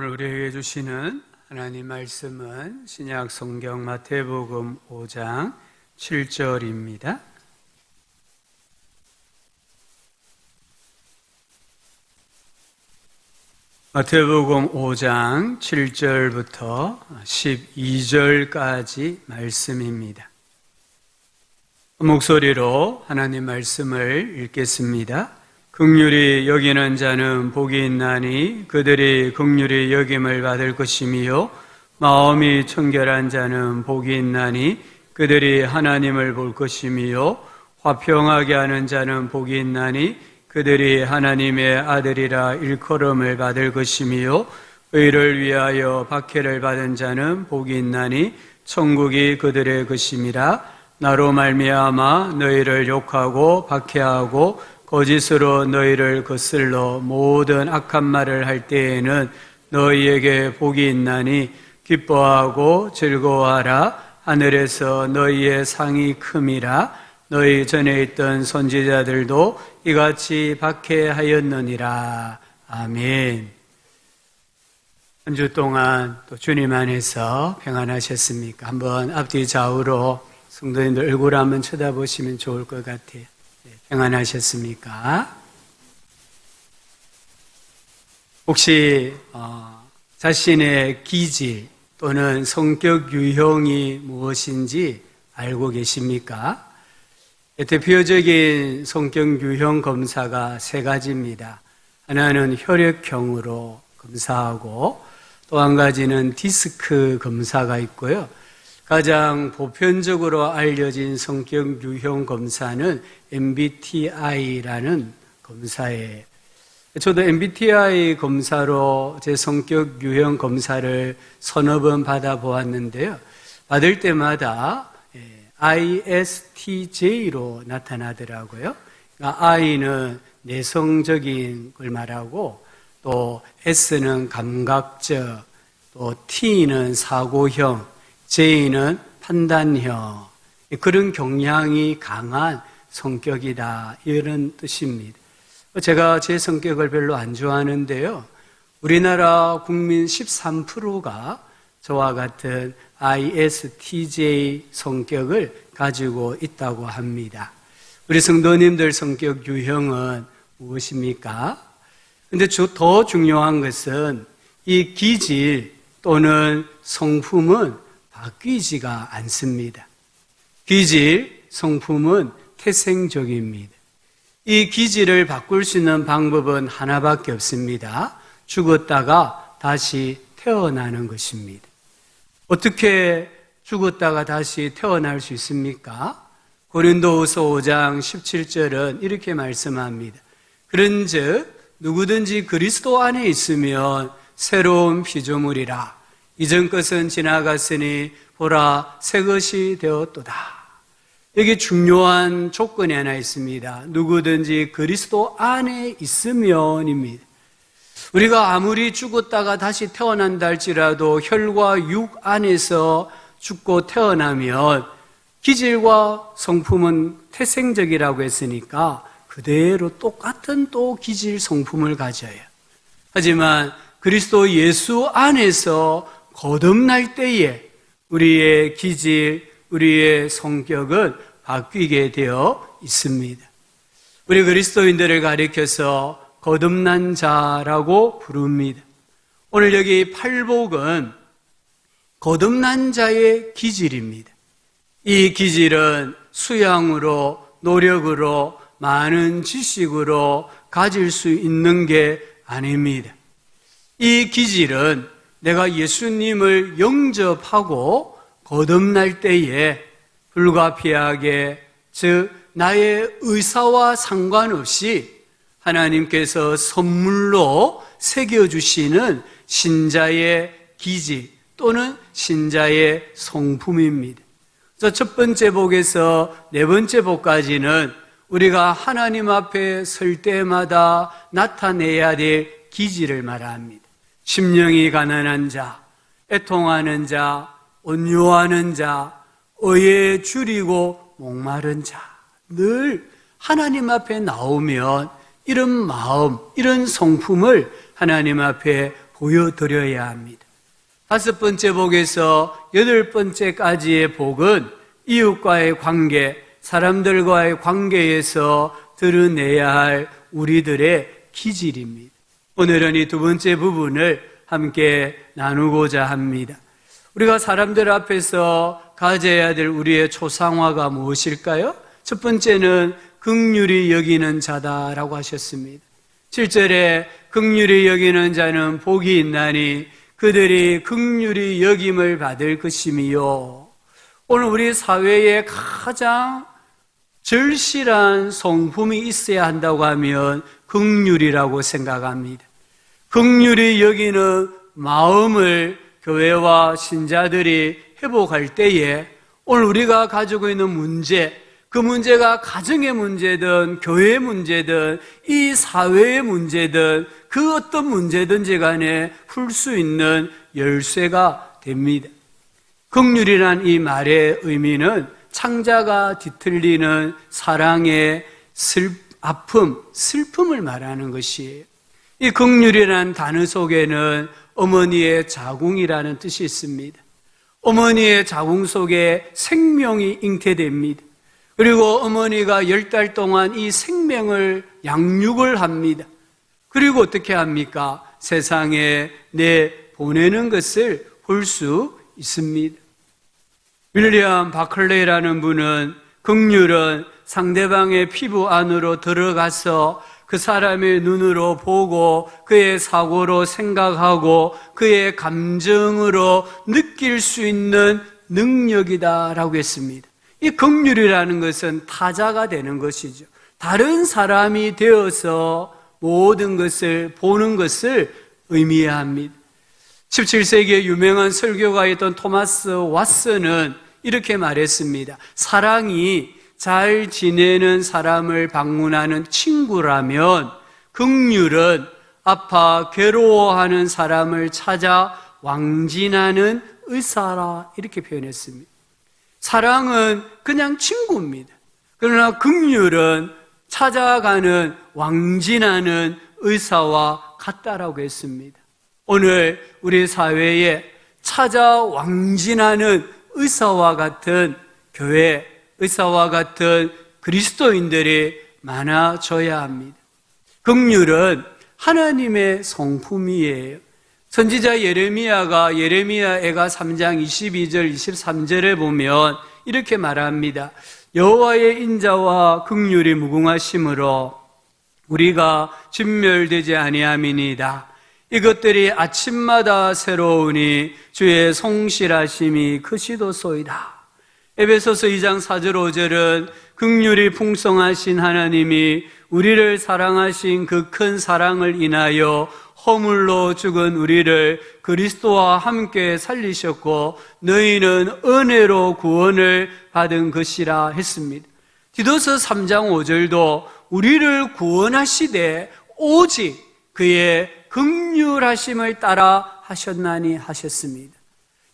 오늘 우리에게 주시는 하나님 말씀은 신약 성경 마태복음 5장 7절입니다. 마태복음 5장 7절부터 12절까지 말씀입니다. 목소리로 하나님 말씀을 읽겠습니다. 긍휼히 여기는 자는 복이 있나니 그들이 긍휼히 여김을 받을 것이며 마음이 청결한 자는 복이 있나니 그들이 하나님을 볼 것이며 화평하게 하는 자는 복이 있나니 그들이 하나님의 아들이라 일컬음을 받을 것이며 의를 위하여 박해를 받은 자는 복이 있나니 천국이 그들의 것임이라. 나로 말미암아 너희를 욕하고 박해하고 거짓으로 너희를 거슬러 모든 악한 말을 할 때에는 너희에게 복이 있나니 기뻐하고 즐거워하라. 하늘에서 너희의 상이 큼이라. 너희 전에 있던 선지자들도 이같이 박해하였느니라. 아멘. 한 주 동안 또 주님 안에서 평안하셨습니까? 한번 앞뒤 좌우로 성도님들 얼굴 한번 쳐다보시면 좋을 것 같아요. 평안하셨습니까? 혹시 자신의 기질 또는 성격 유형이 무엇인지 알고 계십니까? 대표적인 성격 유형 검사가 세 가지입니다. 하나는 혈액형으로 검사하고 또 한 가지는 디스크 검사가 있고요. 가장 보편적으로 알려진 성격 유형 검사는 MBTI라는 검사예요. 저도 MBTI 검사로 제 성격 유형 검사를 서너 번 받아보았는데요. 받을 때마다 ISTJ로 나타나더라고요. 그러니까 I는 내성적인 걸 말하고 또 S는 감각적, 또 T는 사고형, J는 판단형, 그런 경향이 강한 성격이다, 이런 뜻입니다. 제가 제 성격을 별로 안 좋아하는데요. 우리나라 국민 13%가 저와 같은 ISTJ 성격을 가지고 있다고 합니다. 우리 성도님들 성격 유형은 무엇입니까? 근데 더 중요한 것은 이 기질 또는 성품은 바뀌지가 않습니다. 기질, 성품은 태생적입니다. 이 기질을 바꿀 수 있는 방법은 하나밖에 없습니다. 죽었다가 다시 태어나는 것입니다. 어떻게 죽었다가 다시 태어날 수 있습니까? 고린도후서 5장 17절은 이렇게 말씀합니다. 그런즉 누구든지 그리스도 안에 있으면 새로운 피조물이라. 이전 것은 지나갔으니 보라 새 것이 되었도다. 여기 중요한 조건이 하나 있습니다. 누구든지 그리스도 안에 있으면입니다. 우리가 아무리 죽었다가 다시 태어난다 할지라도 혈과 육 안에서 죽고 태어나면 기질과 성품은 태생적이라고 했으니까 그대로 똑같은 또 기질 성품을 가져요. 하지만 그리스도 예수 안에서 거듭날 때에 우리의 기질, 우리의 성격은 바뀌게 되어 있습니다. 우리 그리스도인들을 가리켜서 거듭난 자라고 부릅니다. 오늘 여기 팔복은 거듭난 자의 기질입니다. 이 기질은 수양으로, 노력으로, 많은 지식으로 가질 수 있는 게 아닙니다. 이 기질은 내가 예수님을 영접하고 거듭날 때에 불가피하게, 즉 나의 의사와 상관없이 하나님께서 선물로 새겨주시는 신자의 기질 또는 신자의 성품입니다. 그래서 첫 번째 복에서 네 번째 복까지는 우리가 하나님 앞에 설 때마다 나타내야 될 기질을 말합니다. 심령이 가난한 자, 애통하는 자, 온유하는 자, 의에 줄이고 목마른 자. 늘 하나님 앞에 나오면 이런 마음, 이런 성품을 하나님 앞에 보여드려야 합니다. 5번째 복에서 8번째까지의 복은 이웃과의 관계, 사람들과의 관계에서 드러내야 할 우리들의 기질입니다. 오늘은 이 2번째 부분을 함께 나누고자 합니다. 우리가 사람들 앞에서 가져야 될 우리의 초상화가 무엇일까요? 첫 번째는 긍휼히 여기는 자다라고 하셨습니다. 7절에 긍휼히 여기는 자는 복이 있나니 그들이 긍휼히 여김을 받을 것이미요. 오늘 우리 사회에 가장 절실한 성품이 있어야 한다고 하면 긍휼이라고 생각합니다. 긍휼히 여기는 마음을 교회와 신자들이 회복할 때에 오늘 우리가 가지고 있는 문제, 그 문제가 가정의 문제든 교회의 문제든 이 사회의 문제든 그 어떤 문제든지 간에 풀 수 있는 열쇠가 됩니다. 긍휼이란 이 말의 의미는 창자가 뒤틀리는 사랑의 아픔, 슬픔을 말하는 것이에요. 이 긍휼이라는 단어 속에는 어머니의 자궁이라는 뜻이 있습니다. 어머니의 자궁 속에 생명이 잉태됩니다. 그리고 어머니가 10달 동안 이 생명을 양육을 합니다. 그리고 어떻게 합니까? 세상에 내보내는 것을 볼 수 있습니다. 윌리엄 바클레이라는 분은 긍휼은 상대방의 피부 안으로 들어가서 그 사람의 눈으로 보고 그의 사고로 생각하고 그의 감정으로 느낄 수 있는 능력이다라고 했습니다. 이 긍휼이라는 것은 타자가 되는 것이죠. 다른 사람이 되어서 모든 것을 보는 것을 의미해야 합니다. 17세기에 유명한 설교가였던 토마스 왓슨은 이렇게 말했습니다. 사랑이 잘 지내는 사람을 방문하는 친구라면 긍휼은 아파 괴로워하는 사람을 찾아 왕진하는 의사라, 이렇게 표현했습니다. 사랑은 그냥 친구입니다. 그러나 긍휼은 찾아가는 왕진하는 의사와 같다라고 했습니다. 오늘 우리 사회에 찾아 왕진하는 의사와 같은 교회, 의사와 같은 그리스도인들이 많아져야 합니다. 긍휼은 하나님의 성품이에요. 선지자 예레미야가 예레미야애가 3장 22절 23절에 보면 이렇게 말합니다. 여호와의 인자와 긍휼이 무궁하심으로 우리가 진멸되지 아니함이니이다. 이것들이 아침마다 새로우니 주의 성실하심이 크시도소이다. 에베소서 2장 4절 5절은 긍휼이 풍성하신 하나님이 우리를 사랑하신 그 큰 사랑을 인하여 허물로 죽은 우리를 그리스도와 함께 살리셨고 너희는 은혜로 구원을 받은 것이라 했습니다. 디도서 3장 5절도 우리를 구원하시되 오직 그의 긍휼하심을 따라 하셨나니 하셨습니다.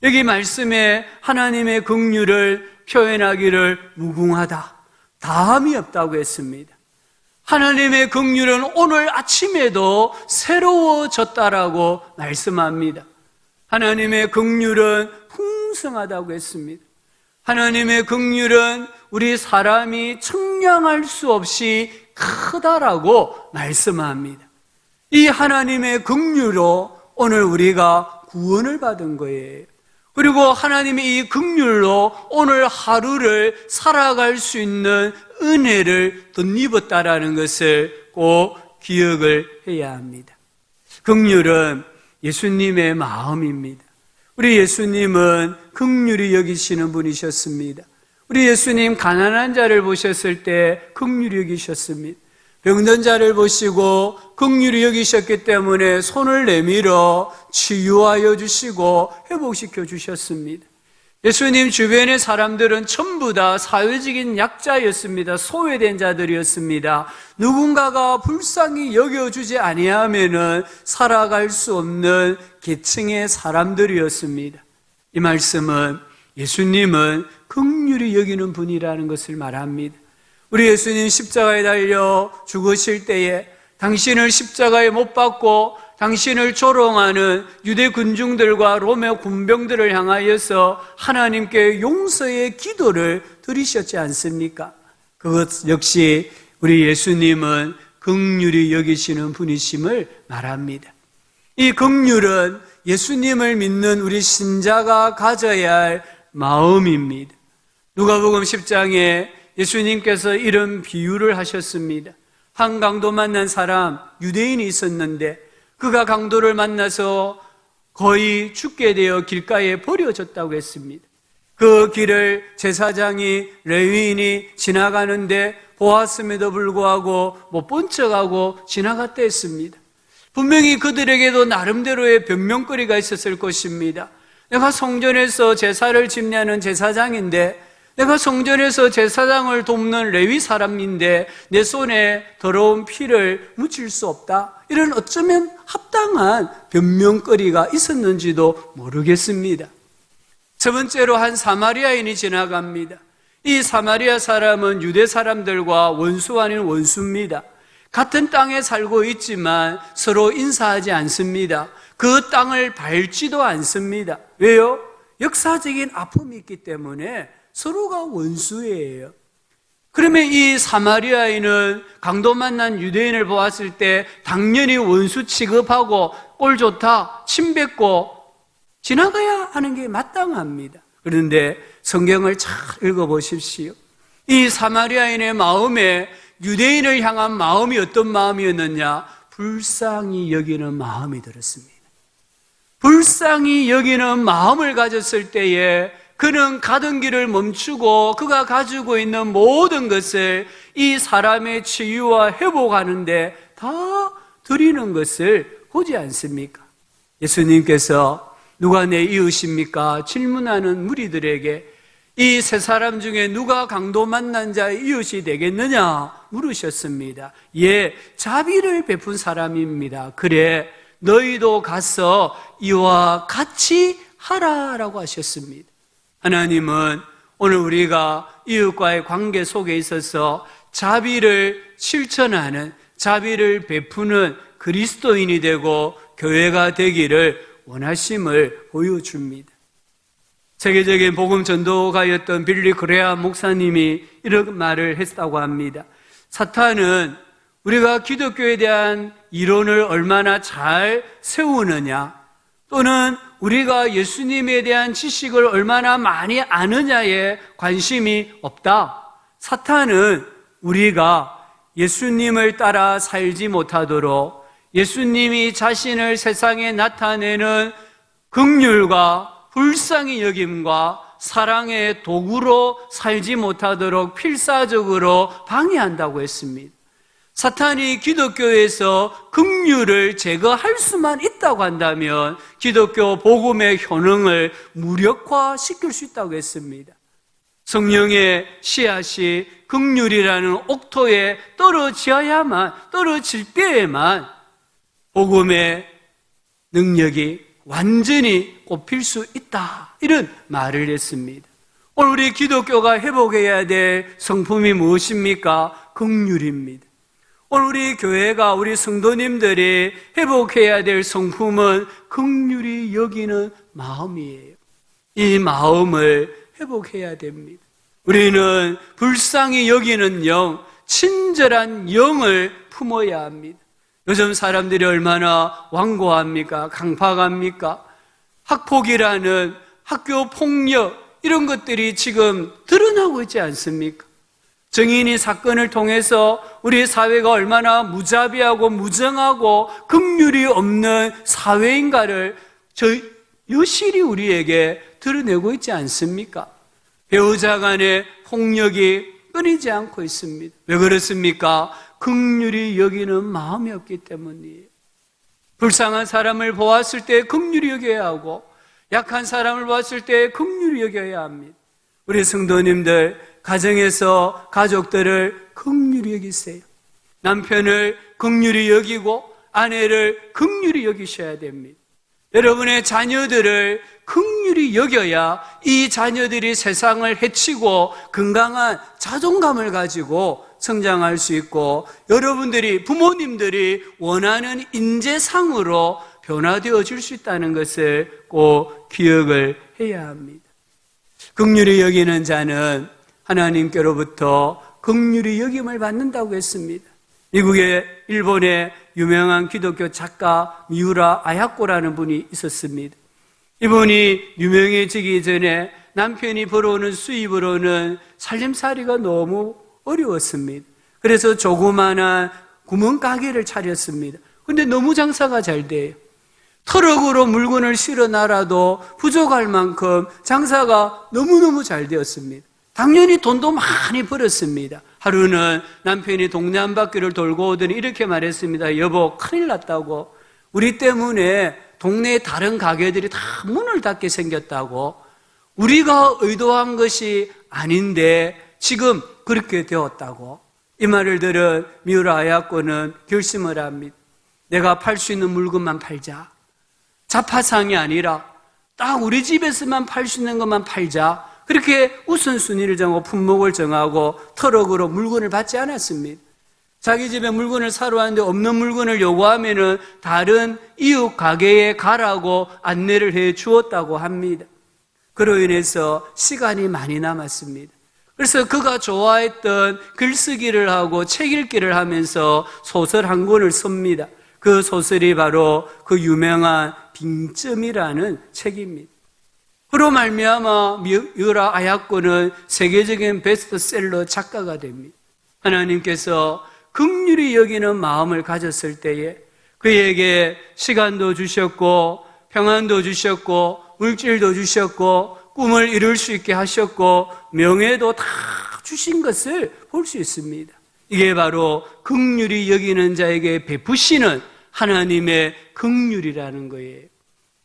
여기 말씀에 하나님의 긍휼을 표현하기를 무궁하다, 다함이 없다고 했습니다. 하나님의 긍휼은 오늘 아침에도 새로워졌다라고 말씀합니다. 하나님의 긍휼은 풍성하다고 했습니다. 하나님의 긍휼은 우리 사람이 측량할 수 없이 크다라고 말씀합니다. 이 하나님의 긍휼로 오늘 우리가 구원을 받은 거예요. 그리고 하나님의 이 긍휼로 오늘 하루를 살아갈 수 있는 은혜를 덧입었다라는 것을 꼭 기억을 해야 합니다. 긍휼은 예수님의 마음입니다. 우리 예수님은 긍휼히 여기시는 분이셨습니다. 우리 예수님 가난한 자를 보셨을 때 긍휼히 여기셨습니다. 병든 자를 보시고 긍휼히 여기셨기 때문에 손을 내밀어 치유하여 주시고 회복시켜 주셨습니다. 예수님 주변의 사람들은 전부 다 사회적인 약자였습니다. 소외된 자들이었습니다. 누군가가 불쌍히 여겨주지 아니하면은 살아갈 수 없는 계층의 사람들이었습니다. 이 말씀은 예수님은 긍휼히 여기는 분이라는 것을 말합니다. 우리 예수님 십자가에 달려 죽으실 때에 당신을 십자가에 못 박고 당신을 조롱하는 유대 군중들과 로마 군병들을 향하여서 하나님께 용서의 기도를 드리셨지 않습니까? 그것 역시 우리 예수님은 긍휼히 여기시는 분이심을 말합니다. 이 긍휼은 예수님을 믿는 우리 신자가 가져야 할 마음입니다. 누가복음 10장에 예수님께서 이런 비유를 하셨습니다. 한 강도 만난 사람, 유대인이 있었는데 그가 강도를 만나서 거의 죽게 되어 길가에 버려졌다고 했습니다. 그 길을 제사장이, 레위인이 지나가는데 보았음에도 불구하고 못 본 척하고 지나갔다 했습니다. 분명히 그들에게도 나름대로의 변명거리가 있었을 것입니다. 내가 성전에서 제사를 집례하는 제사장인데, 내가 성전에서 제사장을 돕는 레위 사람인데 내 손에 더러운 피를 묻힐 수 없다. 이런 어쩌면 합당한 변명거리가 있었는지도 모르겠습니다. 첫 번째로 한 사마리아인이 지나갑니다. 이 사마리아 사람은 유대 사람들과 원수 아닌 원수입니다. 같은 땅에 살고 있지만 서로 인사하지 않습니다. 그 땅을 밟지도 않습니다. 왜요? 역사적인 아픔이 있기 때문에 서로가 원수예요. 그러면 이 사마리아인은 강도 만난 유대인을 보았을 때 당연히 원수 취급하고 꼴 좋다, 침뱉고 지나가야 하는 게 마땅합니다. 그런데 성경을 잘 읽어보십시오. 이 사마리아인의 마음에 유대인을 향한 마음이 어떤 마음이었느냐? 불쌍히 여기는 마음이 들었습니다. 불쌍히 여기는 마음을 가졌을 때에 그는 가던 길을 멈추고 그가 가지고 있는 모든 것을 이 사람의 치유와 회복하는데 다 드리는 것을 보지 않습니까? 예수님께서 누가 내 이웃입니까? 질문하는 무리들에게 이 세 사람 중에 누가 강도 만난 자의 이웃이 되겠느냐 물으셨습니다. 예, 자비를 베푼 사람입니다. 그래, 너희도 가서 이와 같이 하라라고 하셨습니다. 하나님은 오늘 우리가 이웃과의 관계 속에 있어서 자비를 실천하는, 자비를 베푸는 그리스도인이 되고 교회가 되기를 원하심을 보여줍니다. 세계적인 복음 전도가였던 빌리 그레암 목사님이 이런 말을 했다고 합니다. 사탄은 우리가 기독교에 대한 이론을 얼마나 잘 세우느냐, 또는 우리가 예수님에 대한 지식을 얼마나 많이 아느냐에 관심이 없다. 사탄은 우리가 예수님을 따라 살지 못하도록 예수님이 자신을 세상에 나타내는 긍휼과 불쌍히 여김과 사랑의 도구로 살지 못하도록 필사적으로 방해한다고 했습니다. 사탄이 기독교에서 긍휼을 제거할 수만 있다고 한다면 기독교 복음의 효능을 무력화시킬 수 있다고 했습니다. 성령의 씨앗이 긍휼이라는 옥토에 떨어질 때에만 복음의 능력이 완전히 꼽힐 수 있다, 이런 말을 했습니다. 오늘 우리 기독교가 회복해야 될 성품이 무엇입니까? 긍휼입니다. 오늘 우리 교회가, 우리 성도님들이 회복해야 될 성품은 긍휼히 여기는 마음이에요. 이 마음을 회복해야 됩니다. 우리는 불쌍히 여기는 영, 친절한 영을 품어야 합니다. 요즘 사람들이 얼마나 완고합니까? 강팍합니까? 학폭이라는 학교 폭력, 이런 것들이 지금 드러나고 있지 않습니까? 정인이 사건을 통해서 우리 사회가 얼마나 무자비하고 무정하고 긍휼이 없는 사회인가를 여실히 우리에게 드러내고 있지 않습니까? 배우자 간의 폭력이 끊이지 않고 있습니다. 왜 그렇습니까? 긍휼히 여기는 마음이 없기 때문이에요. 불쌍한 사람을 보았을 때 긍휼히 여겨야 하고, 약한 사람을 보았을 때 긍휼히 여겨야 합니다. 우리 성도님들, 가정에서 가족들을 긍휼히 여기세요. 남편을 긍휼히 여기고 아내를 긍휼히 여기셔야 됩니다. 여러분의 자녀들을 긍휼히 여겨야 이 자녀들이 세상을 해치고 건강한 자존감을 가지고 성장할 수 있고 여러분들이 부모님들이 원하는 인재상으로 변화되어질 수 있다는 것을 꼭 기억을 해야 합니다. 긍휼히 여기는 자는 하나님께로부터 긍휼히 여김을 받는다고 했습니다. 미국의 일본의 유명한 기독교 작가 미우라 아야코라는 분이 있었습니다. 이분이 유명해지기 전에 남편이 벌어오는 수입으로는 살림살이가 너무 어려웠습니다. 그래서 조그마한 구멍가게를 차렸습니다. 근데 너무 장사가 잘 돼요. 트럭으로 물건을 실어 놔라도 부족할 만큼 장사가 너무너무 잘 되었습니다. 당연히 돈도 많이 벌었습니다. 하루는 남편이 동네 한 바퀴를 돌고 오더니 이렇게 말했습니다. 여보, 큰일 났다고. 우리 때문에 동네의 다른 가게들이 다 문을 닫게 생겼다고. 우리가 의도한 것이 아닌데 지금 그렇게 되었다고. 이 말을 들은 미우라 아야코는 결심을 합니다. 내가 팔 수 있는 물건만 팔자. 자파상이 아니라 딱 우리 집에서만 팔 수 있는 것만 팔자. 그렇게 우선순위를 정하고 품목을 정하고 트럭으로 물건을 받지 않았습니다. 자기 집에 물건을 사러 왔는데 없는 물건을 요구하면은 다른 이웃 가게에 가라고 안내를 해 주었다고 합니다. 그로 인해서 시간이 많이 남았습니다. 그래서 그가 좋아했던 글쓰기를 하고 책 읽기를 하면서 소설 한 권을 씁니다. 그 소설이 바로 그 유명한 빙점이라는 책입니다. 그로 말미암아 미우라 아야코는 세계적인 베스트셀러 작가가 됩니다. 하나님께서 긍휼히 여기는 마음을 가졌을 때에 그에게 시간도 주셨고 평안도 주셨고 물질도 주셨고 꿈을 이룰 수 있게 하셨고 명예도 다 주신 것을 볼 수 있습니다. 이게 바로 긍휼히 여기는 자에게 베푸시는 하나님의 긍휼이라는 거예요.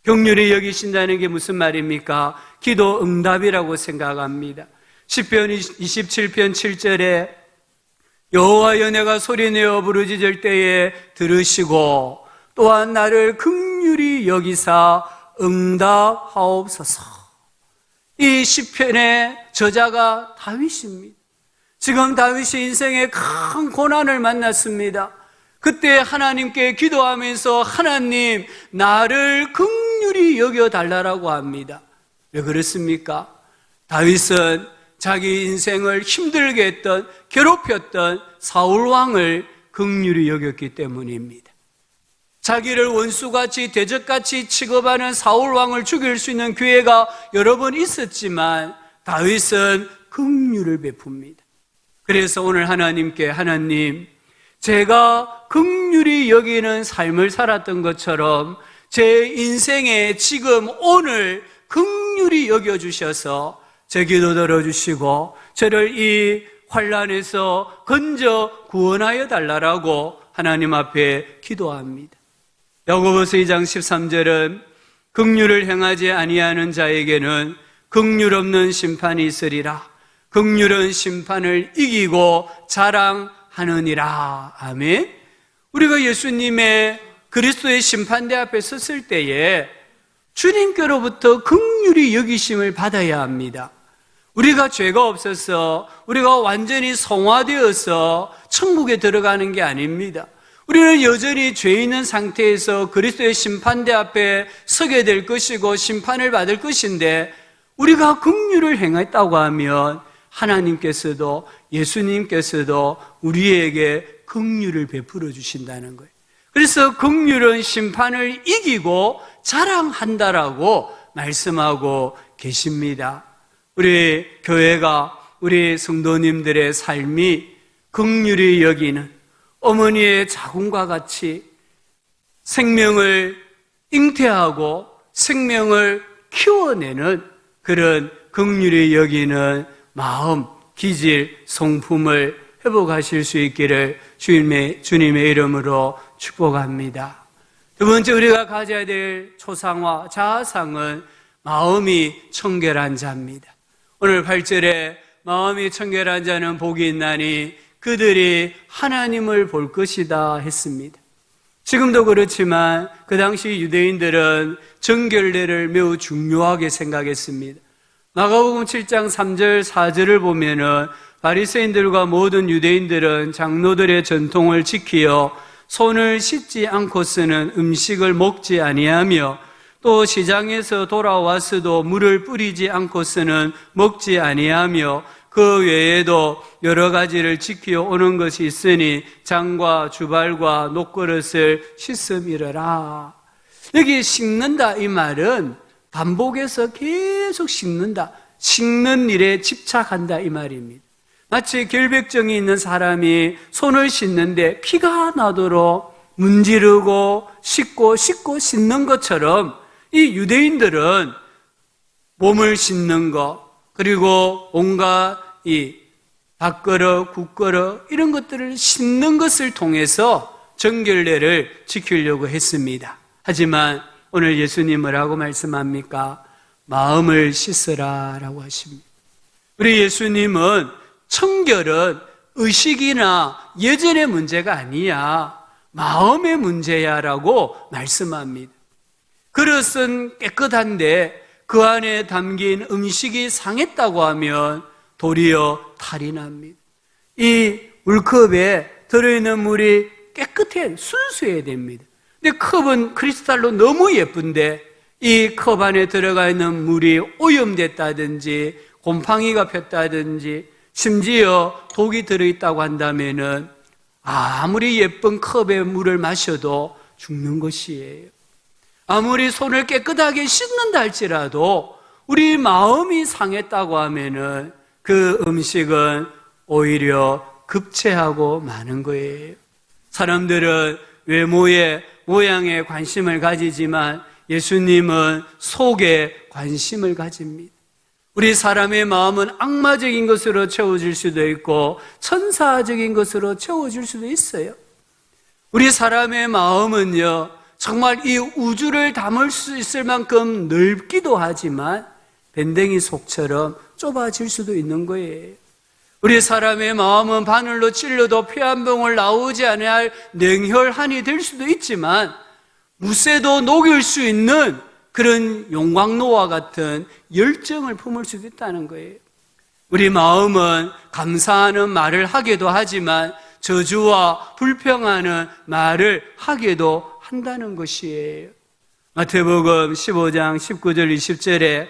긍휼히 여기신다는 게 무슨 말입니까? 기도 응답이라고 생각합니다. 시편 27편 7절에 여호와여 내가 소리내어 부르짖을 때에 들으시고 또한 나를 긍휼히 여기사 응답하옵소서. 이 시편의 저자가 다윗입니다. 지금 다윗이 인생의 큰 고난을 만났습니다. 그때 하나님께 기도하면서 하나님 나를 긍휼히 여겨달라고 합니다. 왜 그렇습니까? 다윗은 자기 인생을 힘들게 했던 괴롭혔던 사울왕을 긍휼히 여겼기 때문입니다. 자기를 원수같이 대적같이 취급하는 사울왕을 죽일 수 있는 기회가 여러 번 있었지만 다윗은 긍휼을 베풉니다. 그래서 오늘 하나님께 하나님 제가 긍휼히 여기는 삶을 살았던 것처럼 제 인생에 지금 오늘 긍휼히 여겨주셔서 제 기도 들어주시고 저를 이 환난에서 건져 구원하여 달라고 하나님 앞에 기도합니다. 야고보서 2장 13절은 긍휼을 행하지 아니하는 자에게는 긍휼 없는 심판이 있으리라. 긍휼은 심판을 이기고 자랑하느니라. 아멘. 우리가 예수님의 그리스도의 심판대 앞에 섰을 때에 주님께로부터 긍휼히 여기심을 받아야 합니다. 우리가 죄가 없어서 우리가 완전히 성화되어서 천국에 들어가는 게 아닙니다. 우리는 여전히 죄 있는 상태에서 그리스도의 심판대 앞에 서게 될 것이고 심판을 받을 것인데 우리가 긍휼을 행했다고 하면 하나님께서도 예수님께서도 우리에게 긍휼을 베풀어 주신다는 거예요. 그래서 긍휼은 심판을 이기고 자랑한다라고 말씀하고 계십니다. 우리 교회가 우리 성도님들의 삶이 긍휼히 여기는 어머니의 자궁과 같이 생명을 잉태하고 생명을 키워내는 그런 긍휼히 여기는 마음, 기질, 성품을 회복하실 수 있기를 주님의 이름으로 축복합니다. 두 번째 우리가 가져야 될 초상화, 자아상은 마음이 청결한 자입니다. 오늘 8절에 마음이 청결한 자는 복이 있나니 그들이 하나님을 볼 것이다 했습니다. 지금도 그렇지만 그 당시 유대인들은 정결례를 매우 중요하게 생각했습니다. 마가복음 7장 3절 4절을 보면은 바리새인들과 모든 유대인들은 장로들의 전통을 지키어 손을 씻지 않고서는 음식을 먹지 아니하며 또 시장에서 돌아와서도 물을 뿌리지 않고서는 먹지 아니하며 그 외에도 여러 가지를 지키어 오는 것이 있으니 장과 주발과 녹그릇을 씻음이러라. 여기 씻는다 이 말은 반복해서 계속 씻는다, 씻는 일에 집착한다 이 말입니다. 마치 결백증이 있는 사람이 손을 씻는데 피가 나도록 문지르고 씻고 씻는 것처럼 이 유대인들은 몸을 씻는 것, 그리고 온갖 이 밥그릇, 국그릇 이런 것들을 씻는 것을 통해서 정결례를 지키려고 했습니다. 하지만 오늘 예수님 뭐라고 말씀합니까? 마음을 씻으라 라고 하십니다. 우리 예수님은 청결은 의식이나 예전의 문제가 아니야, 마음의 문제야 라고 말씀합니다. 그릇은 깨끗한데 그 안에 담긴 음식이 상했다고 하면 도리어 탈이 납니다. 이 물컵에 들어있는 물이 깨끗해 순수해야 됩니다. 근데 컵은 크리스탈로 너무 예쁜데 이 컵 안에 들어가 있는 물이 오염됐다든지 곰팡이가 폈다든지 심지어 독이 들어있다고 한다면은 아무리 예쁜 컵에 물을 마셔도 죽는 것이에요. 아무리 손을 깨끗하게 씻는다 할지라도 우리 마음이 상했다고 하면은 그 음식은 오히려 급체하고 마는 거예요. 사람들은 외모에, 모양에 관심을 가지지만 예수님은 속에 관심을 가집니다. 우리 사람의 마음은 악마적인 것으로 채워질 수도 있고 천사적인 것으로 채워질 수도 있어요. 우리 사람의 마음은요, 정말 이 우주를 담을 수 있을 만큼 넓기도 하지만 밴댕이 속처럼 좁아질 수도 있는 거예요. 우리 사람의 마음은 바늘로 찔러도 피 한 방울 나오지 않을 냉혈한이 될 수도 있지만 무쇠도 녹일 수 있는 그런 용광로와 같은 열정을 품을 수도 있다는 거예요. 우리 마음은 감사하는 말을 하기도 하지만 저주와 불평하는 말을 하기도 한다는 것이에요. 마태복음 15장 19절 20절에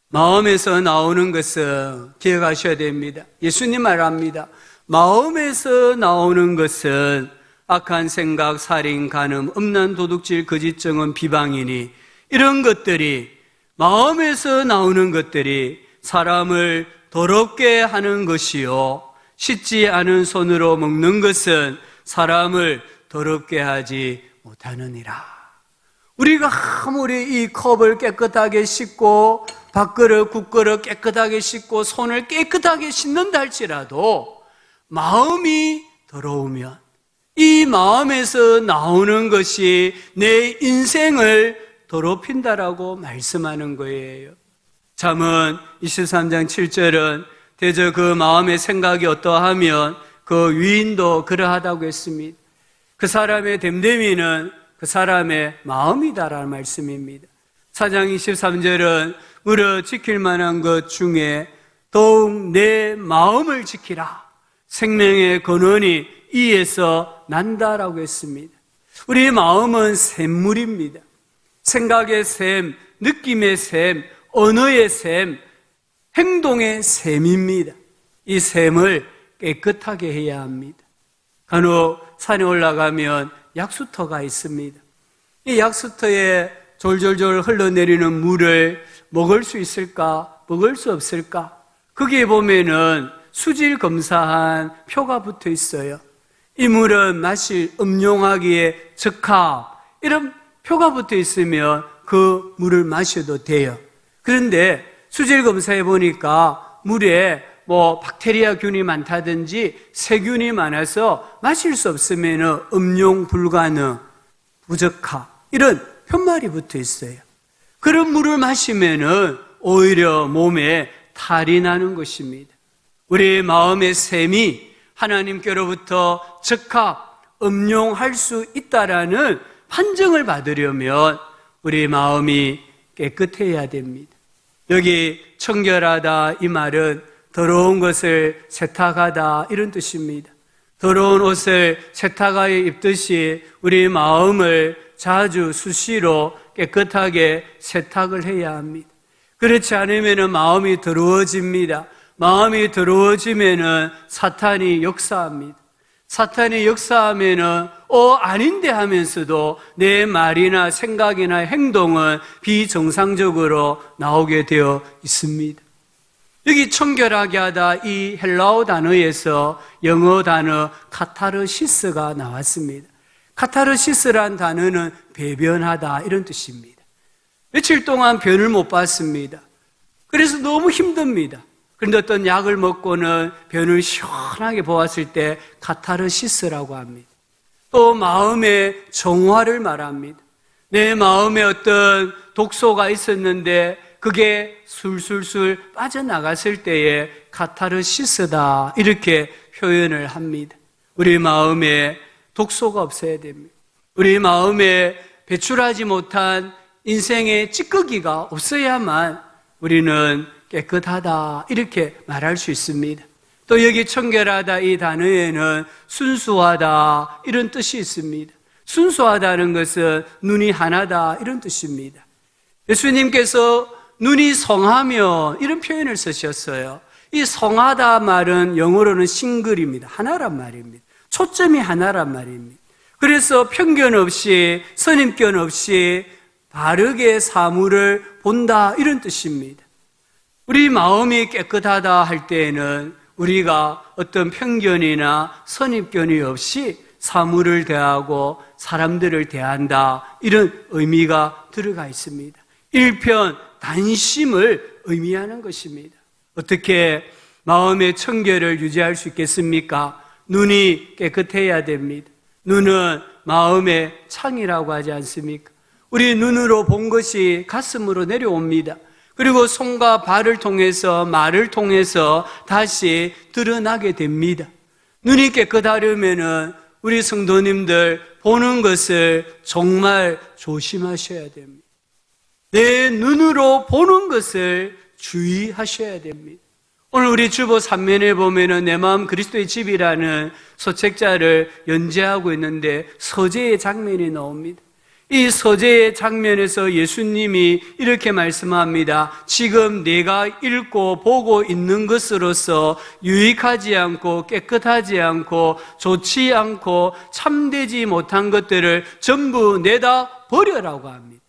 마음에서 나오는 것은 기억하셔야 됩니다. 예수님 말합니다. 마음에서 나오는 것은 악한 생각, 살인, 간음, 음란, 도둑질, 거짓증언, 비방이니 이런 것들이, 마음에서 나오는 것들이 사람을 더럽게 하는 것이요 씻지 않은 손으로 먹는 것은 사람을 더럽게 하지 못하느니라. 우리가 아무리 이 컵을 깨끗하게 씻고 밥그릇, 국그릇 깨끗하게 씻고 손을 깨끗하게 씻는다 할지라도 마음이 더러우면 이 마음에서 나오는 것이 내 인생을 더럽힌다라고 말씀하는 거예요. 잠언 23장 7절은 대저 그 마음의 생각이 어떠하면 그 위인도 그러하다고 했습니다. 그 사람의 됨됨이는 그 사람의 마음이다라는 말씀입니다. 4장 23절은 무릇 지킬 만한 것 중에 더욱 내 마음을 지키라. 생명의 근원이 이에서 난다라고 했습니다. 우리 마음은 샘물입니다. 생각의 샘, 느낌의 샘, 언어의 샘, 행동의 샘입니다. 이 샘을 깨끗하게 해야 합니다. 간혹 산에 올라가면 약수터가 있습니다. 이 약수터에 졸졸졸 흘러내리는 물을 먹을 수 있을까? 먹을 수 없을까? 거기에 보면은 수질 검사한 표가 붙어 있어요. 이 물은 맛이 음용하기에 적합, 이런 표가 붙어 있으면 그 물을 마셔도 돼요. 그런데 수질 검사해 보니까 물에 박테리아균이 많다든지 세균이 많아서 마실 수 없으면 음용 불가능, 부적합, 이런 편말이 붙어 있어요. 그런 물을 마시면 오히려 몸에 탈이 나는 것입니다. 우리 마음의 샘이 하나님께로부터 적합, 음용할 수 있다라는 판정을 받으려면 우리 마음이 깨끗해야 됩니다. 여기 청결하다 이 말은 더러운 것을 세탁하다 이런 뜻입니다. 더러운 옷을 세탁하여 입듯이 우리 마음을 자주 수시로 깨끗하게 세탁을 해야 합니다. 그렇지 않으면 마음이 더러워집니다. 마음이 더러워지면 사탄이 역사합니다. 사탄이 역사하면 아닌데 하면서도 내 말이나 생각이나 행동은 비정상적으로 나오게 되어 있습니다. 여기 청결하게 하다 이 헬라어 단어에서 영어 단어 카타르시스가 나왔습니다. 카타르시스란 단어는 배변하다 이런 뜻입니다. 며칠 동안 변을 못 봤습니다. 그래서 너무 힘듭니다. 그런데 어떤 약을 먹고는 변을 시원하게 보았을 때 카타르시스라고 합니다. 또 마음의 정화를 말합니다. 내 마음에 어떤 독소가 있었는데 그게 술술술 빠져나갔을 때에 카타르시스다 이렇게 표현을 합니다. 우리 마음에 독소가 없어야 됩니다. 우리 마음에 배출하지 못한 인생의 찌꺼기가 없어야만 우리는 깨끗하다 이렇게 말할 수 있습니다. 또 여기 청결하다 이 단어에는 순수하다 이런 뜻이 있습니다. 순수하다는 것은 눈이 하나다 이런 뜻입니다. 예수님께서 눈이 성하며 이런 표현을 쓰셨어요. 이 성하다 말은 영어로는 싱글입니다. 하나란 말입니다. 초점이 하나란 말입니다. 그래서 편견 없이 선입견 없이 바르게 사물을 본다 이런 뜻입니다. 우리 마음이 깨끗하다 할 때에는 우리가 어떤 편견이나 선입견이 없이 사물을 대하고 사람들을 대한다 이런 의미가 들어가 있습니다. 일편 단심을 의미하는 것입니다. 어떻게 마음의 청결을 유지할 수 있겠습니까? 눈이 깨끗해야 됩니다. 눈은 마음의 창이라고 하지 않습니까? 우리 눈으로 본 것이 가슴으로 내려옵니다. 그리고 손과 발을 통해서 말을 통해서 다시 드러나게 됩니다. 눈이 깨끗하려면 우리 성도님들 보는 것을 정말 조심하셔야 됩니다. 내 눈으로 보는 것을 주의하셔야 됩니다. 오늘 우리 주보 3면에 보면은 내 마음 그리스도의 집이라는 소책자를 연재하고 있는데 서재의 장면이 나옵니다. 이 서재의 장면에서 예수님이 이렇게 말씀합니다. 지금 내가 읽고 보고 있는 것으로서 유익하지 않고 깨끗하지 않고 좋지 않고 참되지 못한 것들을 전부 내다 버려라고 합니다.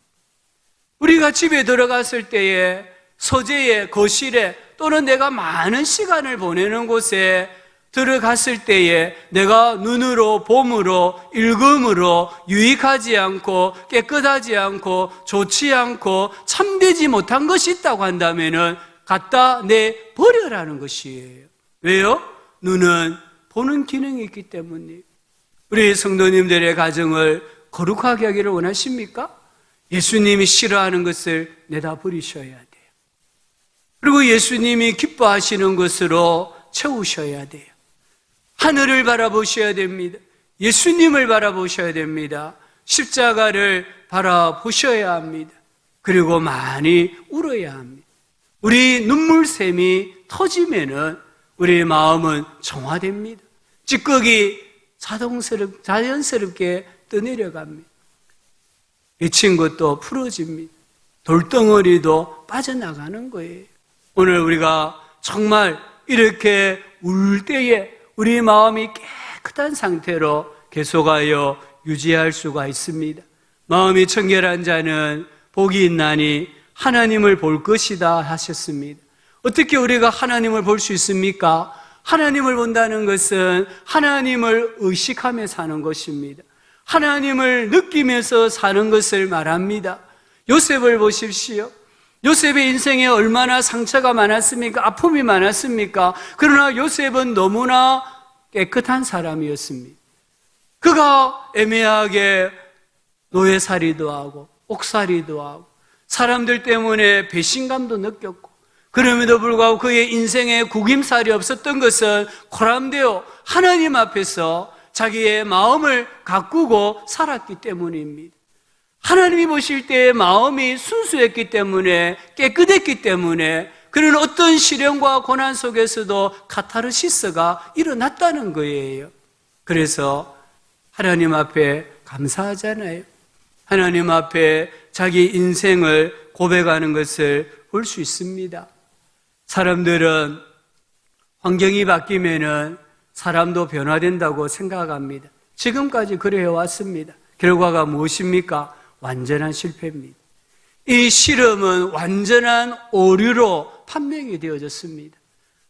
우리가 집에 들어갔을 때에 서재에 거실에 또는 내가 많은 시간을 보내는 곳에 들어갔을 때에 내가 눈으로 봄으로 읽음으로 유익하지 않고 깨끗하지 않고 좋지 않고 참되지 못한 것이 있다고 한다면은 갖다 내버려라는 것이에요. 왜요? 눈은 보는 기능이 있기 때문이에요. 우리 성도님들의 가정을 거룩하게 하기를 원하십니까? 예수님이 싫어하는 것을 내다 버리셔야 돼요. 그리고 예수님이 기뻐하시는 것으로 채우셔야 돼요. 하늘을 바라보셔야 됩니다. 예수님을 바라보셔야 됩니다. 십자가를 바라보셔야 합니다. 그리고 많이 울어야 합니다. 우리 눈물샘이 터지면은 우리의 마음은 정화됩니다. 찌꺼기 자연스럽게 떠내려갑니다. 미친 것도 풀어집니다. 돌덩어리도 빠져나가는 거예요. 오늘 우리가 정말 이렇게 울 때에 우리 마음이 깨끗한 상태로 계속하여 유지할 수가 있습니다. 마음이 청결한 자는 복이 있나니 하나님을 볼 것이다 하셨습니다. 어떻게 우리가 하나님을 볼 수 있습니까? 하나님을 본다는 것은 하나님을 의식하며 사는 것입니다. 하나님을 느끼면서 사는 것을 말합니다. 요셉을 보십시오. 요셉의 인생에 얼마나 상처가 많았습니까? 아픔이 많았습니까? 그러나 요셉은 너무나 깨끗한 사람이었습니다. 그가 애매하게 노예살이도 하고 옥살이도 하고 사람들 때문에 배신감도 느꼈고 그럼에도 불구하고 그의 인생에 구김살이 없었던 것은 코람되어 하나님 앞에서 자기의 마음을 가꾸고 살았기 때문입니다. 하나님이 보실 때 마음이 순수했기 때문에 깨끗했기 때문에 그런 어떤 시련과 고난 속에서도 카타르시스가 일어났다는 거예요. 그래서 하나님 앞에 감사하잖아요. 하나님 앞에 자기 인생을 고백하는 것을 볼 수 있습니다. 사람들은 환경이 바뀌면은 사람도 변화된다고 생각합니다. 지금까지 그래 왔습니다. 결과가 무엇입니까? 완전한 실패입니다. 이 실험은 완전한 오류로 판명이 되어졌습니다.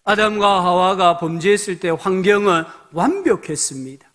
아담과 하와가 범죄했을 때 환경은 완벽했습니다.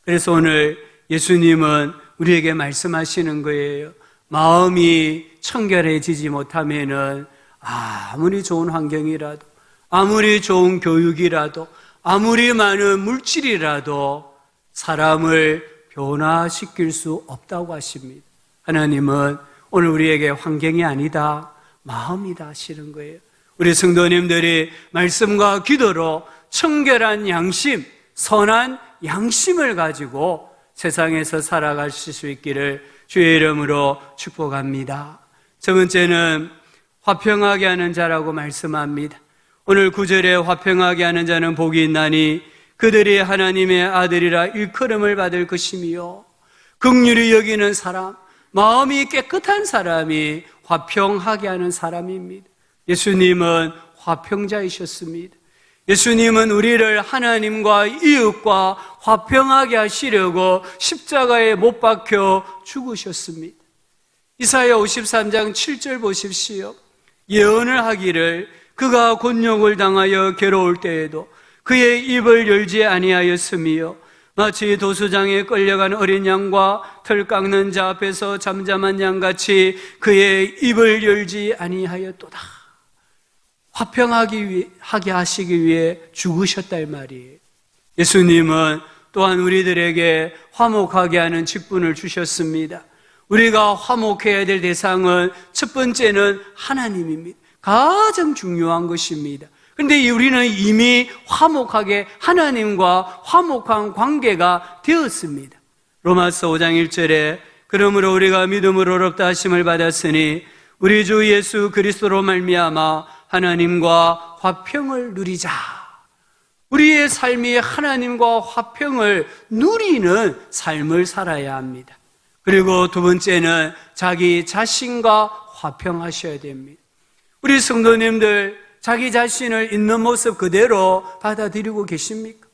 그래서 오늘 예수님은 우리에게 말씀하시는 거예요. 마음이 청결해지지 못하면은 아무리 좋은 환경이라도, 아무리 좋은 교육이라도, 아무리 많은 물질이라도 사람을 변화시킬 수 없다고 하십니다. 하나님은 오늘 우리에게 환경이 아니다, 마음이다 하시는 거예요. 우리 성도님들이 말씀과 기도로 청결한 양심, 선한 양심을 가지고 세상에서 살아가실 수 있기를 주의 이름으로 축복합니다. 첫 번째는 화평하게 하는 자라고 말씀합니다. 오늘 9절에 화평하게 하는 자는 복이 있나니 그들이 하나님의 아들이라 일컬음을 받을 것이며, 긍휼히 여기는 사람, 마음이 깨끗한 사람이 화평하게 하는 사람입니다. 예수님은 화평자이셨습니다. 예수님은 우리를 하나님과 이웃과 화평하게 하시려고 십자가에 못 박혀 죽으셨습니다. 이사야 53장 7절 보십시오. 예언을 하기를 그가 곤욕을 당하여 괴로울 때에도 그의 입을 열지 아니하였으며 마치 도수장에 끌려간 어린 양과 털 깎는 자 앞에서 잠잠한 양같이 그의 입을 열지 아니하였도다. 화평하게 하시기 위해 죽으셨다 이 말이에요. 예수님은 또한 우리들에게 화목하게 하는 직분을 주셨습니다. 우리가 화목해야 될 대상은 첫 번째는 하나님입니다. 가장 중요한 것입니다. 그런데 우리는 이미 화목하게 하나님과 화목한 관계가 되었습니다. 로마서 5장 1절에 그러므로 우리가 믿음으로 의롭다 하심을 받았으니 우리 주 예수 그리스도로 말미암아 하나님과 화평을 누리자. 우리의 삶이 하나님과 화평을 누리는 삶을 살아야 합니다. 그리고 두 번째는 자기 자신과 화평하셔야 됩니다. 우리 성도님들 자기 자신을 있는 모습 그대로 받아들이고 계십니까?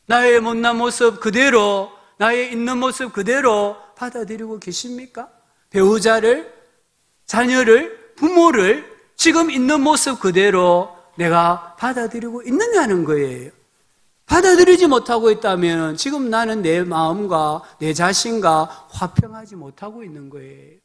나의 못난 모습 그대로, 나의 있는 모습 그대로 받아들이고 계십니까? 배우자를, 자녀를, 부모를 지금 있는 모습 그대로 내가 받아들이고 있느냐는 거예요. 받아들이지 못하고 있다면 지금 나는 내 마음과 내 자신과 화평하지 못하고 있는 거예요.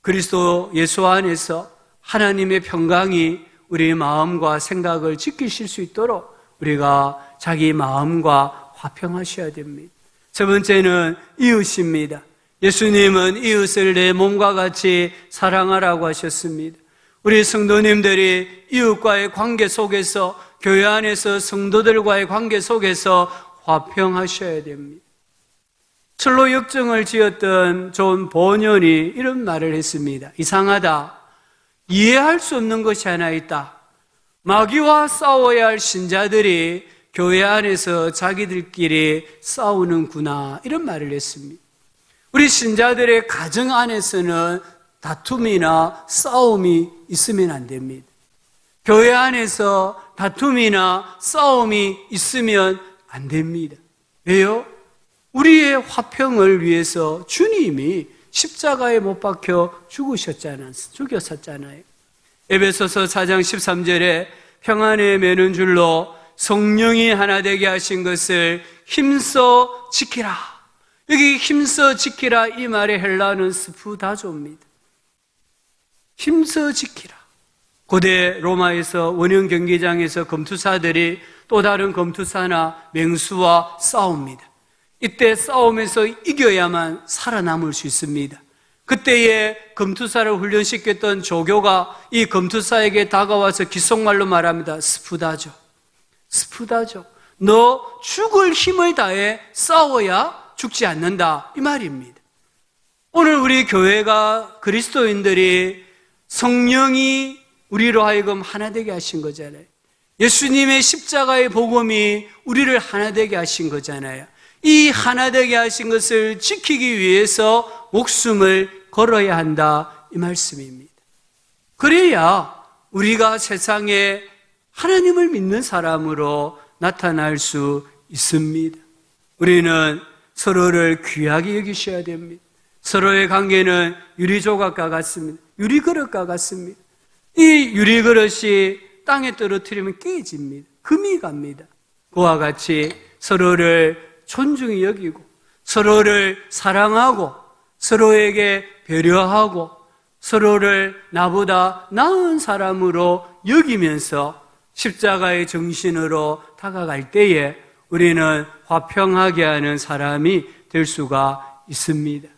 그리스도 예수 안에서 하나님의 평강이 우리 마음과 생각을 지키실 수 있도록 우리가 자기 마음과 화평하셔야 됩니다. 첫 번째는 이웃입니다. 예수님은 이웃을 내 몸과 같이 사랑하라고 하셨습니다. 우리 성도님들이 이웃과의 관계 속에서, 교회 안에서 성도들과의 관계 속에서 화평하셔야 됩니다. 철로 역정을 지었던 존 보년이 이런 말을 했습니다. 이상하다. 이해할 수 없는 것이 하나 있다. 마귀와 싸워야 할 신자들이 교회 안에서 자기들끼리 싸우는구나. 이런 말을 했습니다. 우리 신자들의 가정 안에서는 다툼이나 싸움이 있으면 안 됩니다. 교회 안에서 다툼이나 싸움이 있으면 안 됩니다. 왜요? 우리의 화평을 위해서 주님이 십자가에 못 박혀 죽으셨잖아요. 에베소서 4장 13절에 평안에 매는 줄로 성령이 하나 되게 하신 것을 힘써 지키라. 여기 힘써 지키라 이 말의 헬라어는 스푸다조입니다. 힘써 지키라. 고대 로마에서 원형 경기장에서 검투사들이 또 다른 검투사나 맹수와 싸웁니다. 이때 싸움에서 이겨야만 살아남을 수 있습니다. 그때에 검투사를 훈련시켰던 조교가 이 검투사에게 다가와서 귓속말로 말합니다. 스푸다죠. 스푸다죠. 너 죽을 힘을 다해 싸워야 죽지 않는다. 이 말입니다. 오늘 우리 교회가 그리스도인들이 성령이 우리로 하여금 하나 되게 하신 거잖아요. 예수님의 십자가의 복음이 우리를 하나 되게 하신 거잖아요. 이 하나 되게 하신 것을 지키기 위해서 목숨을 걸어야 한다, 이 말씀입니다. 그래야 우리가 세상에 하나님을 믿는 사람으로 나타날 수 있습니다. 우리는 서로를 귀하게 여기셔야 됩니다. 서로의 관계는 유리조각과 같습니다. 유리그릇과 같습니다. 이 유리그릇이 땅에 떨어뜨리면 깨집니다. 금이 갑니다. 그와 같이 서로를 존중히 여기고 서로를 사랑하고 서로에게 배려하고 서로를 나보다 나은 사람으로 여기면서 십자가의 정신으로 다가갈 때에 우리는 화평하게 하는 사람이 될 수가 있습니다.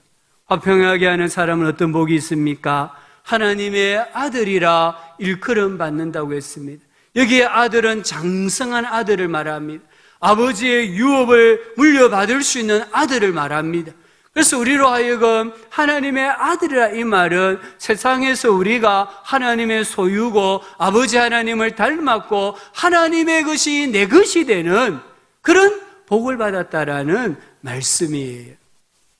화평하게 하는 사람은 어떤 복이 있습니까? 하나님의 아들이라 일컬음 받는다고 했습니다. 여기에 아들은 장성한 아들을 말합니다. 아버지의 유업을 물려받을 수 있는 아들을 말합니다. 그래서 우리로 하여금 하나님의 아들이라 이 말은 세상에서 우리가 하나님의 소유고 아버지 하나님을 닮았고 하나님의 것이 내 것이 되는 그런 복을 받았다라는 말씀이에요.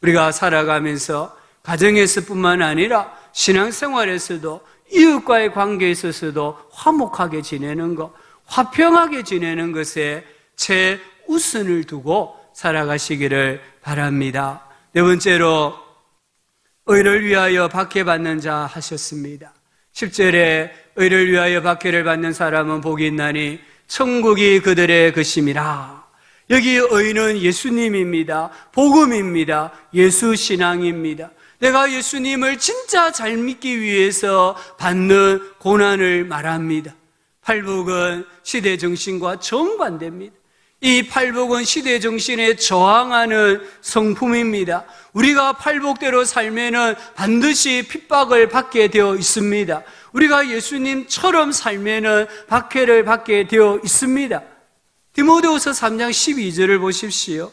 우리가 살아가면서 가정에서 뿐만 아니라 신앙생활에서도 이웃과의 관계에 있어서도 화목하게 지내는 것, 화평하게 지내는 것에 최우선을 두고 살아가시기를 바랍니다. 네 번째로 의를 위하여 박해받는 자 하셨습니다. 10절에 의를 위하여 박해를 받는 사람은 복이 있나니 천국이 그들의 것임이라. 여기 의는 예수님입니다. 복음입니다. 예수 신앙입니다. 내가 예수님을 진짜 잘 믿기 위해서 받는 고난을 말합니다. 팔복은 시대 정신과 정반대입니다. 이 팔복은 시대 정신에 저항하는 성품입니다. 우리가 팔복대로 살면은 반드시 핍박을 받게 되어 있습니다. 우리가 예수님처럼 살면은 박해를 받게 되어 있습니다. 디모데후서 3장 12절을 보십시오.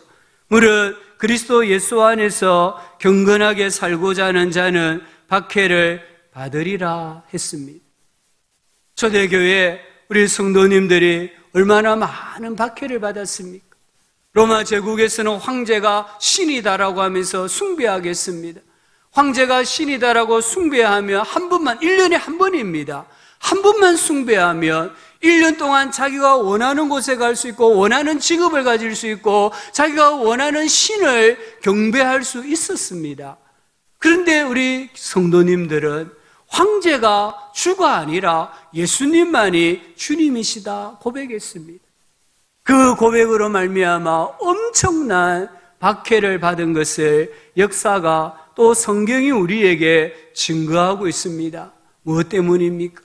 무릇 그리스도 예수 안에서 경건하게 살고자 하는 자는 박해를 받으리라 했습니다. 초대교회 우리 성도님들이 얼마나 많은 박해를 받았습니까? 로마 제국에서는 황제가 신이다라고 하면서 숭배하겠습니다. 황제가 신이다라고 숭배하면 한 번만, 1년에 한 번입니다. 한 번만 숭배하면 1년 동안 자기가 원하는 곳에 갈 수 있고 원하는 직업을 가질 수 있고 자기가 원하는 신을 경배할 수 있었습니다. 그런데 우리 성도님들은 황제가 주가 아니라 예수님만이 주님이시다 고백했습니다. 그 고백으로 말미암아 엄청난 박해를 받은 것을 역사가 또 성경이 우리에게 증거하고 있습니다. 무엇 때문입니까?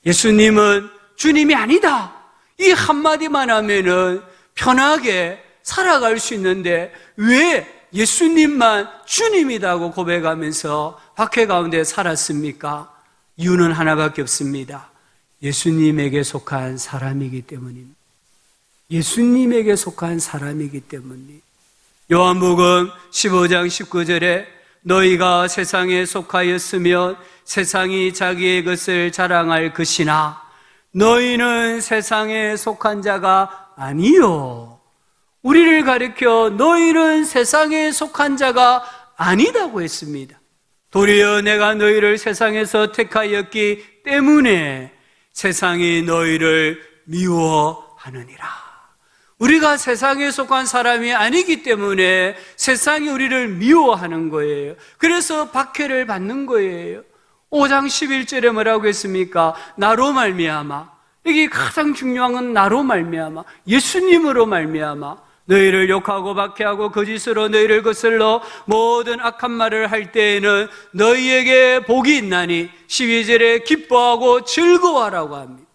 예수님은 주님이 아니다. 이 한마디만 하면은 편하게 살아갈 수 있는데 왜 예수님만 주님이라고 고백하면서 박해 가운데 살았습니까? 이유는 하나밖에 없습니다. 예수님에게 속한 사람이기 때문입니다. 예수님에게 속한 사람이기 때문입니다. 요한복음 15장 19절에 너희가 세상에 속하였으면 세상이 자기의 것을 자랑할 것이나 너희는 세상에 속한 자가 아니요. 우리를 가리켜 너희는 세상에 속한 자가 아니다고 했습니다. 도리어 내가 너희를 세상에서 택하였기 때문에 세상이 너희를 미워하느니라. 우리가 세상에 속한 사람이 아니기 때문에 세상이 우리를 미워하는 거예요. 그래서 박해를 받는 거예요. 5장 11절에 뭐라고 했습니까? 나로 말미암아. 여기 가장 중요한 건 나로 말미암아. 예수님으로 말미암아. 너희를 욕하고 박해하고 거짓으로 너희를 거슬러 모든 악한 말을 할 때에는 너희에게 복이 있나니 12절에 기뻐하고 즐거워하라고 합니다.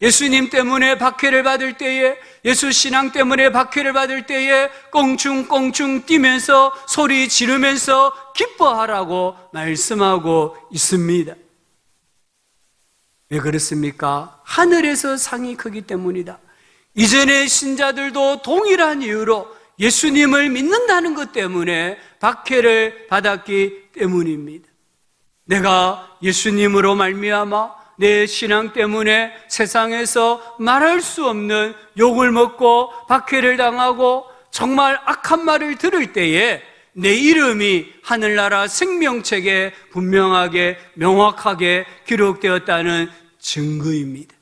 예수님 때문에 박해를 받을 때에, 예수 신앙 때문에 박해를 받을 때에 꽁충꽁충 뛰면서 소리 지르면서 기뻐하라고 말씀하고 있습니다. 왜 그렇습니까? 하늘에서 상이 크기 때문이다. 이전의 신자들도 동일한 이유로 예수님을 믿는다는 것 때문에 박해를 받았기 때문입니다. 내가 예수님으로 말미암아 내 신앙 때문에 세상에서 말할 수 없는 욕을 먹고 박해를 당하고 정말 악한 말을 들을 때에 내 이름이 하늘나라 생명책에 분명하게 명확하게 기록되었다는 증거입니다.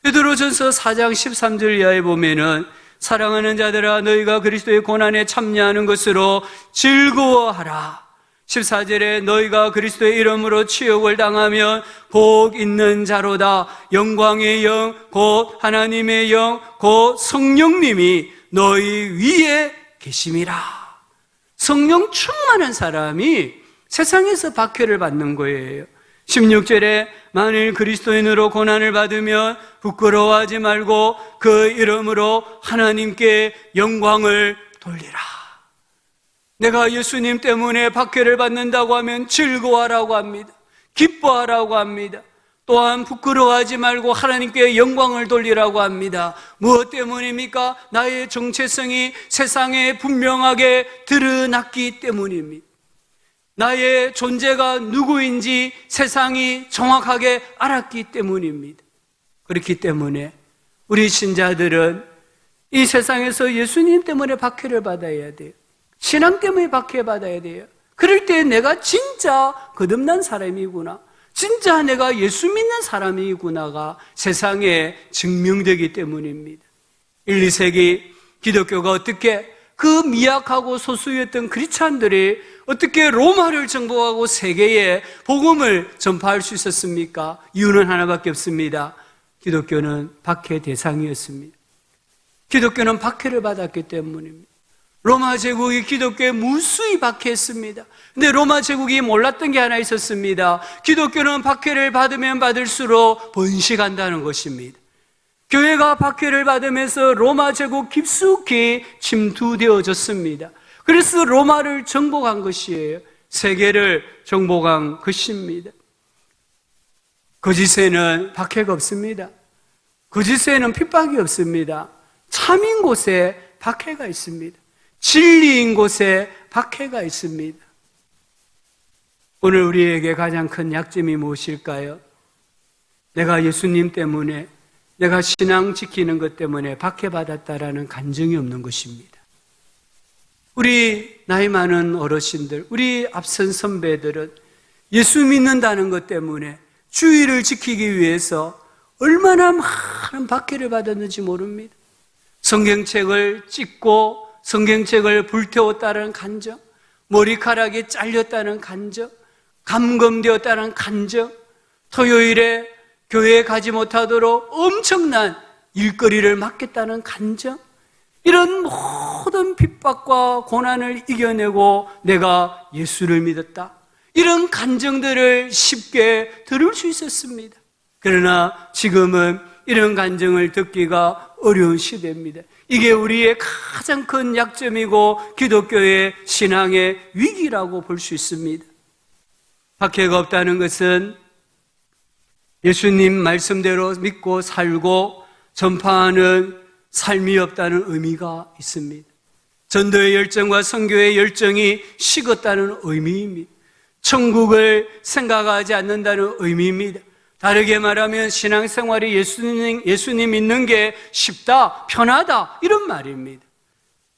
베드로전서 4장 13절 이하에 보면은 사랑하는 자들아 너희가 그리스도의 고난에 참여하는 것으로 즐거워하라. 14절에 너희가 그리스도의 이름으로 치욕을 당하면 복 있는 자로다. 영광의 영 곧 하나님의 영 곧 성령님이 너희 위에 계심이라. 성령 충만한 사람이 세상에서 박해를 받는 거예요. 16절에 만일 그리스도인으로 고난을 받으면 부끄러워하지 말고 그 이름으로 하나님께 영광을 돌리라. 내가 예수님 때문에 박해를 받는다고 하면 즐거워하라고 합니다. 기뻐하라고 합니다. 또한 부끄러워하지 말고 하나님께 영광을 돌리라고 합니다. 무엇 때문입니까? 나의 정체성이 세상에 분명하게 드러났기 때문입니다. 나의 존재가 누구인지 세상이 정확하게 알았기 때문입니다. 그렇기 때문에 우리 신자들은 이 세상에서 예수님 때문에 박해를 받아야 돼요. 신앙 때문에 박해받아야 돼요. 그럴 때 내가 진짜 거듭난 사람이구나, 진짜 내가 예수 믿는 사람이구나가 세상에 증명되기 때문입니다. 1, 2세기 기독교가 어떻게 그 미약하고 소수였던 크리스찬들이 어떻게 로마를 정복하고 세계에 복음을 전파할 수 있었습니까? 이유는 하나밖에 없습니다. 기독교는 박해 대상이었습니다. 기독교는 박해를 받았기 때문입니다. 로마 제국이 기독교에 무수히 박해했습니다. 근데 로마 제국이 몰랐던 게 하나 있었습니다. 기독교는 박해를 받으면 받을수록 번식한다는 것입니다. 교회가 박해를 받으면서 로마 제국 깊숙이 침투되어졌습니다. 그래서 로마를 정복한 것이에요. 세계를 정복한 것입니다. 거짓에는 박해가 없습니다. 거짓에는 핍박이 없습니다. 참인 곳에 박해가 있습니다. 진리인 곳에 박해가 있습니다. 오늘 우리에게 가장 큰 약점이 무엇일까요? 내가 예수님 때문에, 내가 신앙 지키는 것 때문에 박해받았다라는 간증이 없는 것입니다. 우리 나이 많은 어르신들, 우리 앞선 선배들은 예수 믿는다는 것 때문에 주의를 지키기 위해서 얼마나 많은 박해를 받았는지 모릅니다. 성경책을 찢고 성경책을 불태웠다는 간증, 머리카락이 잘렸다는 간증, 감금되었다는 간증, 토요일에 교회에 가지 못하도록 엄청난 일거리를 맡겠다는 간증, 이런 모든 핍박과 고난을 이겨내고 내가 예수를 믿었다, 이런 간증들을 쉽게 들을 수 있었습니다. 그러나 지금은 이런 간증을 듣기가 어려운 시대입니다. 이게 우리의 가장 큰 약점이고 기독교의 신앙의 위기라고 볼 수 있습니다. 박해가 없다는 것은 예수님 말씀대로 믿고 살고 전파하는 삶이 없다는 의미가 있습니다. 전도의 열정과 선교의 열정이 식었다는 의미입니다. 천국을 생각하지 않는다는 의미입니다. 다르게 말하면 신앙생활이 예수님 믿는 게 쉽다, 편하다, 이런 말입니다.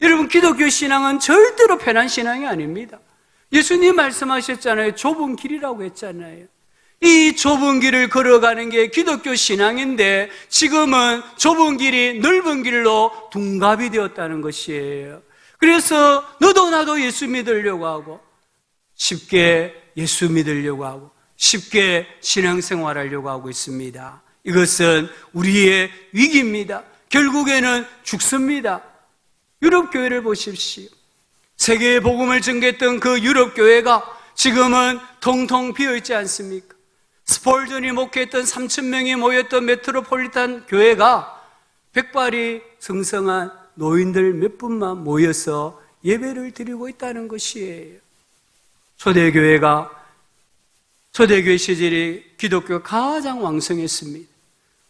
여러분, 기독교 신앙은 절대로 편한 신앙이 아닙니다. 예수님 말씀하셨잖아요. 좁은 길이라고 했잖아요. 이 좁은 길을 걸어가는 게 기독교 신앙인데 지금은 좁은 길이 넓은 길로 둔갑이 되었다는 것이에요. 그래서 너도 나도 예수 믿으려고 하고, 쉽게 예수 믿으려고 하고, 쉽게 신앙생활하려고 하고 있습니다. 이것은 우리의 위기입니다. 결국에는 죽습니다. 유럽 교회를 보십시오. 세계의 복음을 전개했던 그 유럽 교회가 지금은 통통 비어 있지 않습니까? 스폴전이 목회했던 3,000명이 모였던 메트로폴리탄 교회가 백발이 성성한 노인들 몇 분만 모여서 예배를 드리고 있다는 것이에요. 초대교회 시절이 기독교가 가장 왕성했습니다.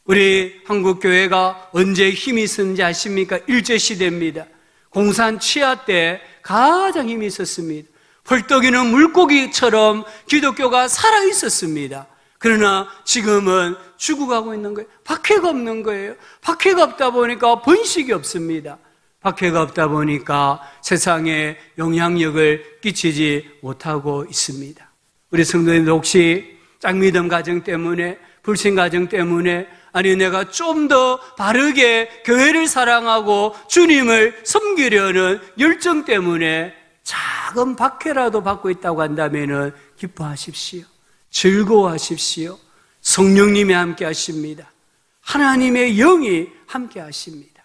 우리 한국교회가 언제 힘이 있었는지 아십니까? 일제시대입니다. 공산 치하 때 가장 힘이 있었습니다. 펄떡이는 물고기처럼 기독교가 살아있었습니다. 그러나 지금은 죽어가고 있는 거예요. 박해가 없는 거예요. 박해가 없다 보니까 번식이 없습니다. 박해가 없다 보니까 세상에 영향력을 끼치지 못하고 있습니다. 우리 성도님들 혹시 짝믿음 가정 때문에, 불신 가정 때문에, 아니 내가 좀 더 바르게 교회를 사랑하고 주님을 섬기려는 열정 때문에 작은 박해라도 받고 있다고 한다면 기뻐하십시오. 즐거워하십시오. 성령님이 함께 하십니다. 하나님의 영이 함께 하십니다.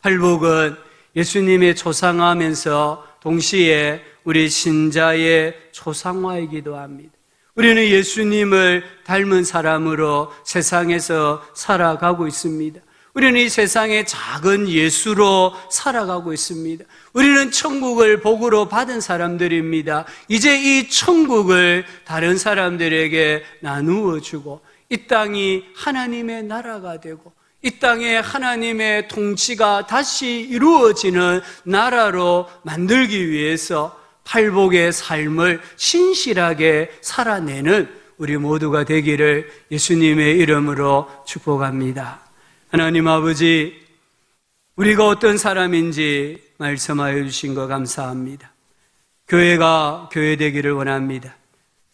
팔복은 예수님의 초상화하면서 동시에 우리 신자의 초상화이기도 합니다. 우리는 예수님을 닮은 사람으로 세상에서 살아가고 있습니다. 우리는 이 세상의 작은 예수로 살아가고 있습니다. 우리는 천국을 복으로 받은 사람들입니다. 이제 이 천국을 다른 사람들에게 나누어 주고 이 땅이 하나님의 나라가 되고 이 땅에 하나님의 통치가 다시 이루어지는 나라로 만들기 위해서 팔복의 삶을 신실하게 살아내는 우리 모두가 되기를 예수님의 이름으로 축복합니다. 하나님 아버지, 우리가 어떤 사람인지 말씀하여 주신 거 감사합니다. 교회가 교회되기를 원합니다.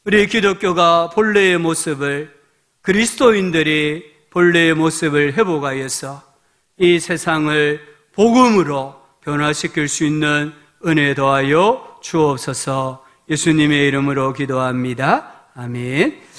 우리 기독교가 본래의 모습을, 그리스도인들이 본래의 모습을 회복하여서 이 세상을 복음으로 변화시킬 수 있는 은혜 더하여 주옵소서. 예수님의 이름으로 기도합니다. 아멘.